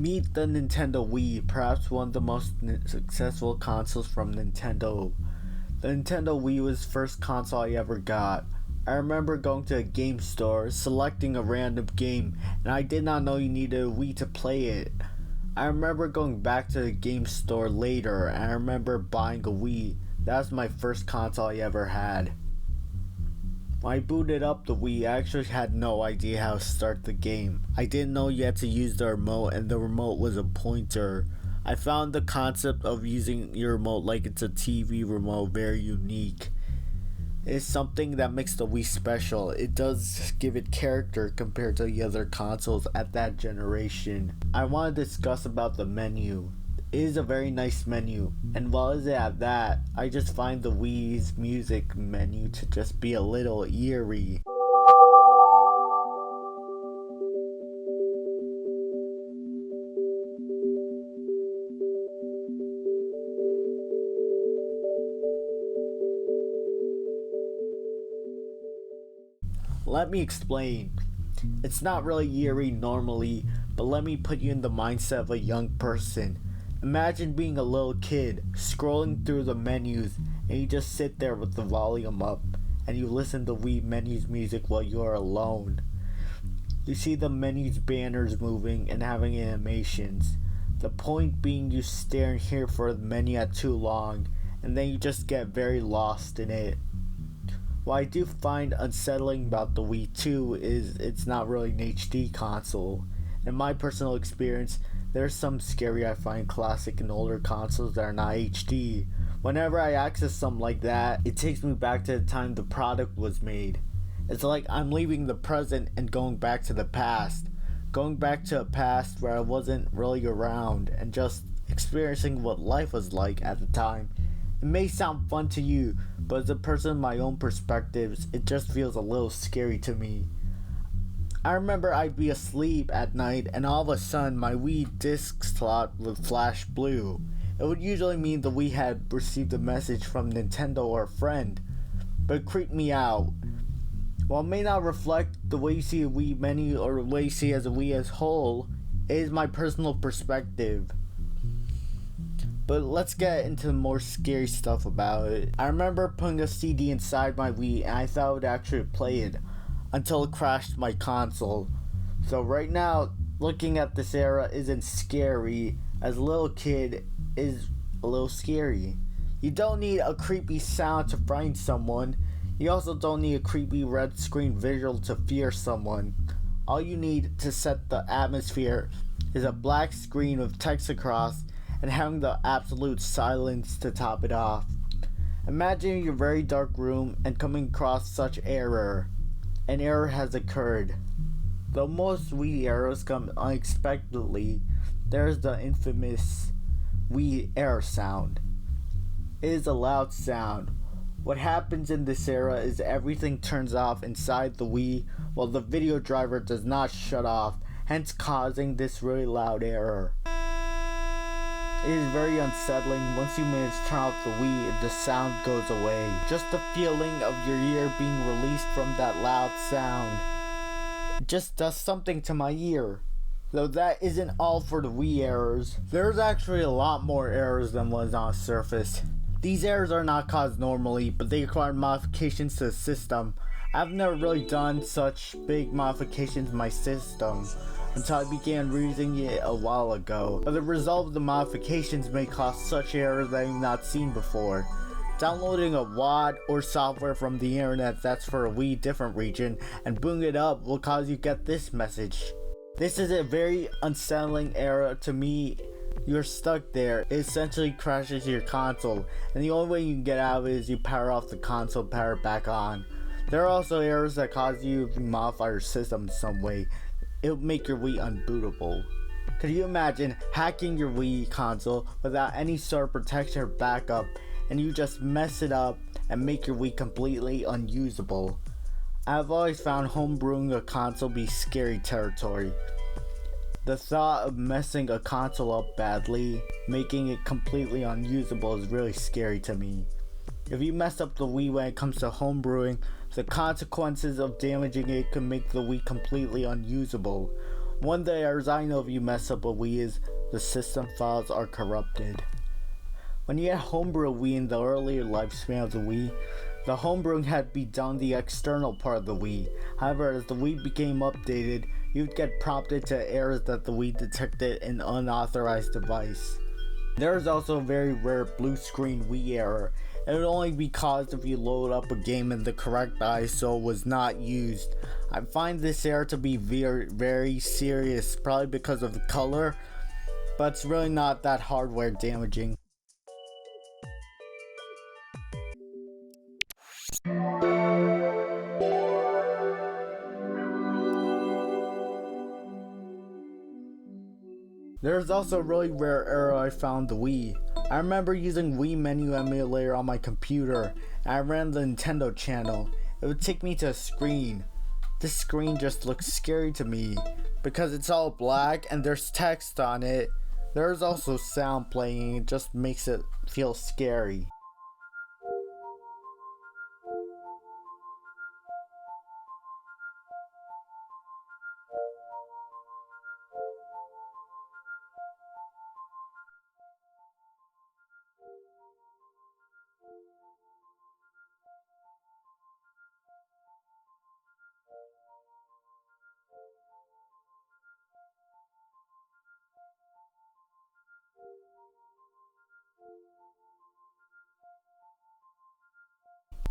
Meet the Nintendo Wii, perhaps one of the most successful consoles from Nintendo. The Nintendo Wii was the first console I ever got. I remember going to a game store, selecting a random game, and I did not know you needed a Wii to play it. I remember going back to the game store later, and I remember buying a Wii. That was my first console I ever had. When I booted up the Wii, I actually had no idea how to start the game. I didn't know you had to use the remote, and the remote was a pointer. I found the concept of using your remote like it's a TV remote very unique. It's something that makes the Wii special. It does give it character compared to the other consoles at that generation. I want to discuss about the menu. It is a very nice menu, and while it's at that, I just find the Wii's music menu to just be a little eerie. Let me explain. It's not really eerie normally, but let me put you in the mindset of a young person. Imagine being a little kid, scrolling through the menus, and you just sit there with the volume up, and you listen to Wii menus music while you are alone. You see the menus banners moving and having animations. The point being you stare and hear for the menu at too long, and then you just get very lost in it. What I do find unsettling about the Wii 2 is it's not really an HD console. In my personal experience, there's some scary I find classic and older consoles that are not HD. Whenever I access something like that, it takes me back to the time the product was made. It's like I'm leaving the present and going back to the past. Going back to a past where I wasn't really around and just experiencing what life was like at the time. It may sound fun to you, but as a person with my own perspectives, it just feels a little scary to me. I remember I'd be asleep at night and all of a sudden my Wii disc slot would flash blue. It would usually mean the Wii had received a message from Nintendo or a friend, but it creeped me out. While it may not reflect the way you see a Wii menu or the way you see as a Wii as a whole, it is my personal perspective. But let's get into the more scary stuff about it. I remember putting a CD inside my Wii and I thought I would actually play it until it crashed my console. So right now, looking at this era isn't scary. As a little kid, is a little scary. You don't need a creepy sound to frighten someone. You also don't need a creepy red screen visual to fear someone. All you need to set the atmosphere is a black screen with text across and having the absolute silence to top it off. Imagine your very dark room and coming across such error. An error has occurred. Though most Wii errors come unexpectedly, there's the infamous WeAir sound. It is a loud sound. What happens in this era is everything turns off inside the Wii while the video driver does not shut off, hence causing this really loud error. It is very unsettling. Once you manage to turn off the Wii, the sound goes away. Just the feeling of your ear being released from that loud sound. It just does something to my ear. Though that isn't all for the Wii errors. There's actually a lot more errors than was on the surface. These errors are not caused normally, but they require modifications to the system. I've never really done such big modifications in my system until I began using it a while ago, but the result of the modifications may cause such errors that I've not seen before. Downloading a WAD or software from the internet that's for a Wii different region and booting it up will cause you get this message. This is a very unsettling error to me. You're stuck there. It essentially crashes your console, and the only way you can get out of it is you power off the console, power it back on. There are also errors that cause you to modify your system in some way. It would make your Wii unbootable. Could you imagine hacking your Wii console without any sort of protection or backup, and you just mess it up and make your Wii completely unusable? I've always found homebrewing a console be scary territory. The thought of messing a console up badly, making it completely unusable is really scary to me. If you mess up the Wii when it comes to homebrewing, the consequences of damaging it can make the Wii completely unusable. One of the errors I know if you mess up a Wii is the system files are corrupted. When you had homebrew Wii in the earlier lifespan of the Wii, the homebrewing had to be done on the external part of the Wii. However, as the Wii became updated, you'd get prompted to errors that the Wii detected an unauthorized device. There is also a very rare blue screen Wii error. It would only be caused if you load up a game and the correct ISO was not used. I find this error to be very serious, probably because of the color, but it's really not that hardware damaging. There's also a really rare error I found the Wii. I remember using Wii Menu Emulator on my computer, and I ran the Nintendo channel. It would take me to a screen. This screen just looks scary to me, because it's all black and there's text on it. There's also sound playing, it just makes it feel scary.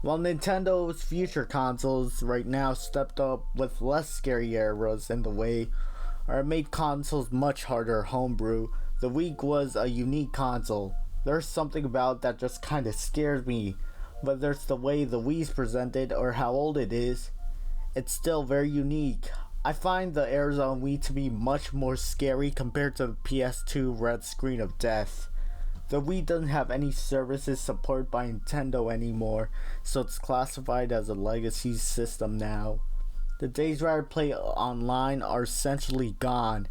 While Nintendo's future consoles right now stepped up with less scary errors in the way, or made consoles much harder homebrew, the Wii was a unique console. There's something about it that just kinda scares me, whether it's the way the Wii's presented or how old it is. It's still very unique. I find the errors on Wii to be much more scary compared to the PS2 red screen of death. The Wii doesn't have any services supported by Nintendo anymore, so it's classified as a legacy system now. The days where I play online are essentially gone,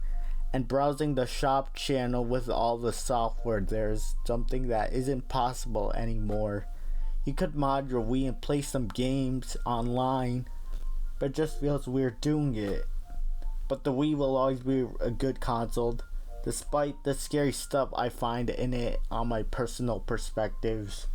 and browsing the shop channel with all the software there is something that isn't possible anymore. You could mod your Wii and play some games online, but it just feels weird doing it. But the Wii will always be a good console, despite the scary stuff I find in it on my personal perspectives.